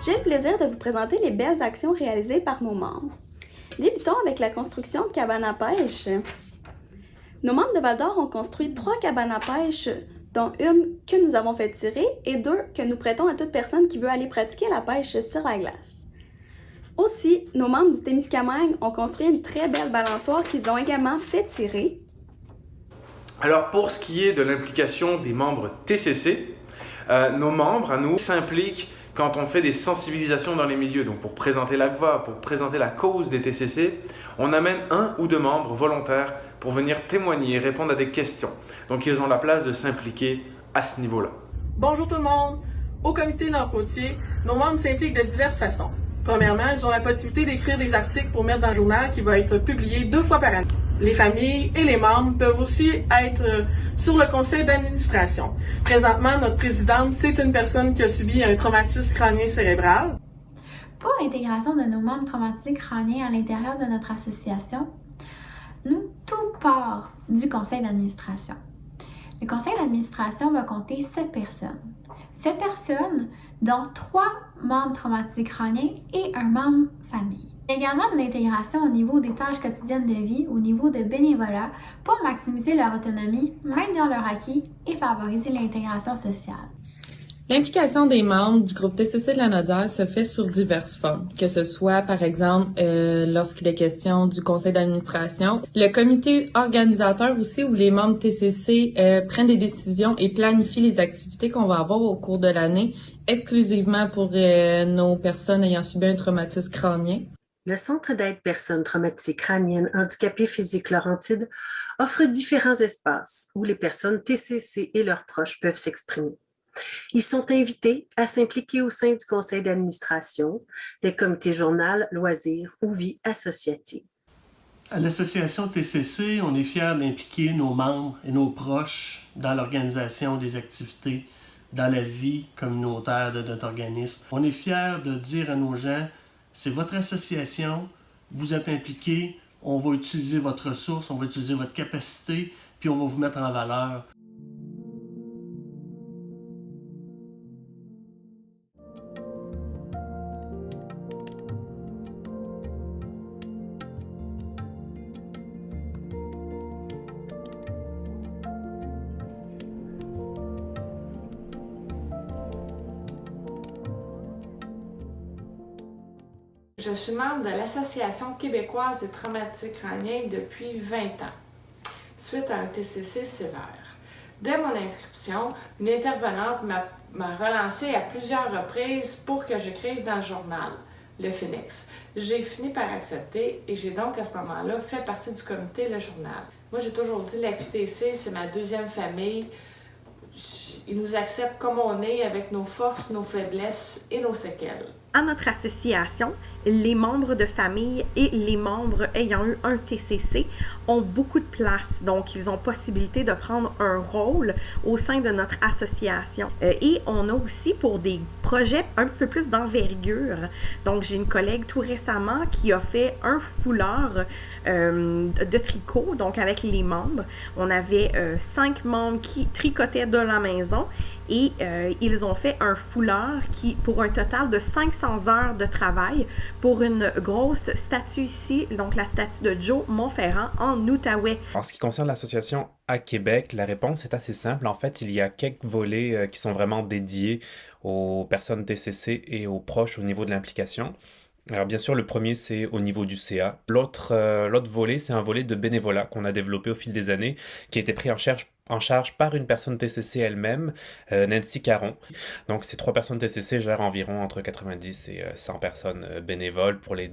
J'ai le plaisir de vous présenter les belles actions réalisées par nos membres. Débutons avec la construction de cabanes à pêche. Nos membres de Val-d'Or ont construit 3 cabanes à pêche, dont une que nous avons fait tirer et 2 que nous prêtons à toute personne qui veut aller pratiquer la pêche sur la glace. Aussi, nos membres du Témiscamingue ont construit une très belle balançoire qu'ils ont également fait tirer. Alors pour ce qui est de l'implication des membres TCC, nos membres à nous s'impliquent quand on fait des sensibilisations dans les milieux. Donc pour présenter l'ACVA, pour présenter la cause des TCC, on amène 1 ou 2 membres volontaires pour venir témoigner et répondre à des questions. Donc ils ont la place de s'impliquer à ce niveau-là. Bonjour tout le monde! Au comité Nord-Côtier, nos membres s'impliquent de diverses façons. Premièrement, ils ont la possibilité d'écrire des articles pour mettre dans le journal qui va être publié 2 fois par année. Les familles et les membres peuvent aussi être sur le conseil d'administration. Présentement, notre présidente, c'est une personne qui a subi un traumatisme crânien cérébral. Pour l'intégration de nos membres traumatiques crâniens à l'intérieur de notre association, tout part du conseil d'administration. Le conseil d'administration va compter 7 personnes. 7 personnes, dont 3 membres traumatiques crâniens et un membre famille. Également de l'intégration au niveau des tâches quotidiennes de vie, au niveau de bénévolat, pour maximiser leur autonomie, maintenir leur acquis et favoriser l'intégration sociale. L'implication des membres du groupe TCC de la Nodière se fait sur diverses formes, que ce soit par exemple lorsqu'il est question du conseil d'administration, le comité organisateur aussi où les membres TCC prennent des décisions et planifient les activités qu'on va avoir au cours de l'année, exclusivement pour nos personnes ayant subi un traumatisme crânien. Le Centre d'aide personnes traumatiques crâniennes handicapées physiques Laurentides offre différents espaces où les personnes TCC et leurs proches peuvent s'exprimer. Ils sont invités à s'impliquer au sein du conseil d'administration, des comités journal, loisirs ou vie associative. À l'association TCC, on est fiers d'impliquer nos membres et nos proches dans l'organisation des activités, dans la vie communautaire de notre organisme. On est fiers de dire à nos gens, c'est votre association, vous êtes impliqués, on va utiliser votre ressource, on va utiliser votre capacité, puis on va vous mettre en valeur. Je suis membre de l'Association québécoise des traumatiques crâniens depuis 20 ans, suite à un TCC sévère. Dès mon inscription, une intervenante m'a relancé à plusieurs reprises pour que j'écrive dans le journal, le Phoenix. J'ai fini par accepter et j'ai donc à ce moment-là fait partie du comité Le Journal. Moi, j'ai toujours dit la QTC, c'est ma deuxième famille. Ils nous acceptent comme on est, avec nos forces, nos faiblesses et nos séquelles. À notre association, les membres de famille et les membres ayant eu un TCC ont beaucoup de place. Donc, ils ont possibilité de prendre un rôle au sein de notre association. Et on a aussi pour des projets un petit peu plus d'envergure. Donc, j'ai une collègue tout récemment qui a fait un foulard de tricot, donc avec les membres. On avait 5 membres qui tricotaient de la maison et ils ont fait un foulard qui, pour un total de 500 heures de travail pour une grosse statue ici, donc la statue de Joe Montferrand en Outaouais. En ce qui concerne l'association à Québec, la réponse est assez simple. En fait, il y a quelques volets qui sont vraiment dédiés aux personnes TCC et aux proches au niveau de l'implication. Alors bien sûr, le premier, c'est au niveau du CA. L'autre volet, c'est un volet de bénévolat qu'on a développé au fil des années, qui a été pris en charge par une personne TCC elle-même, Nancy Caron. Donc ces 3 personnes TCC gèrent environ entre 90 et 100 personnes bénévoles pour les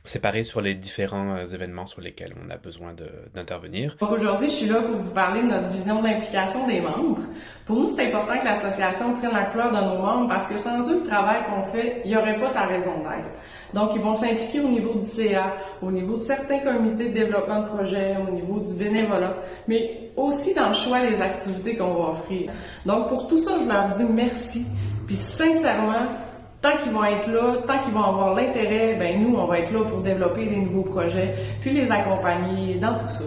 séparer sur les différents événements sur lesquels on a besoin d'intervenir. Donc aujourd'hui, je suis là pour vous parler de notre vision de l'implication des membres. Pour nous, c'est important que l'association prenne la couleur de nos membres parce que sans eux, le travail qu'on fait, il n'y aurait pas sa raison d'être. Donc, ils vont s'impliquer au niveau du CA, au niveau de certains comités de développement de projet, au niveau du bénévolat, mais aussi dans le choix des activités qu'on va offrir. Donc, pour tout ça, je leur dis merci. Puis sincèrement, tant qu'ils vont être là, tant qu'ils vont avoir l'intérêt, ben nous, on va être là pour développer des nouveaux projets, puis les accompagner dans tout ça.